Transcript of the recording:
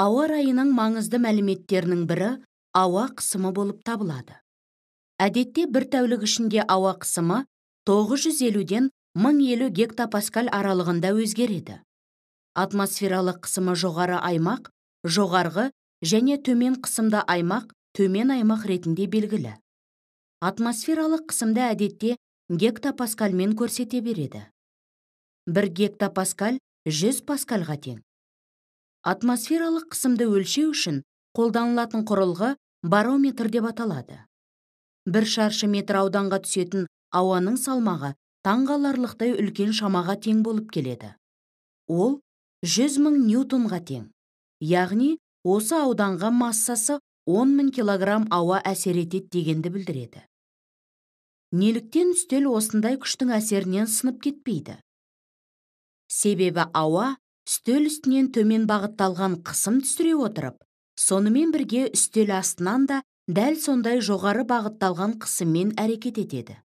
Ауа райының маңызды мәліметтерінің бірі ауа қысымы болып табылады. Әдетте бір тәулік ішінде ауа қысымы 950-ден 1050 гектопаскаль аралығында өзгереді. Атмосфералық қысымы жоғары аймақ, жоғарғы және төмен қысымды аймақ, төмен аймақ ретінде белгілі. Атмосфералық қысымды әдетте гектопаскальмен көрсете береді. 1 гектопаскаль 100 паскальға тең. Атмосфералық қысымды өлшеу үшін қолданылатын құрылғы барометр деп аталады. 1 шаршы метр ауданға түсетін ауаның салмағы таңғаларлықтай үлкен шамаға тең болып келеді. Ол 100.000 ньютонға тең. Яғни, осы ауданға массасы 10.000 килограмм ауа әсер етеді дегенді білдіреді. Неліктен үстел осындай күштің әсерінен сынып кетпейді? Себебі ауа үстел үстінен төмен бағытталған қысым түсіре отырып, сонымен бірге үстел астынан да дәл сондай жоғары бағытталған қысыммен әрекет етеді.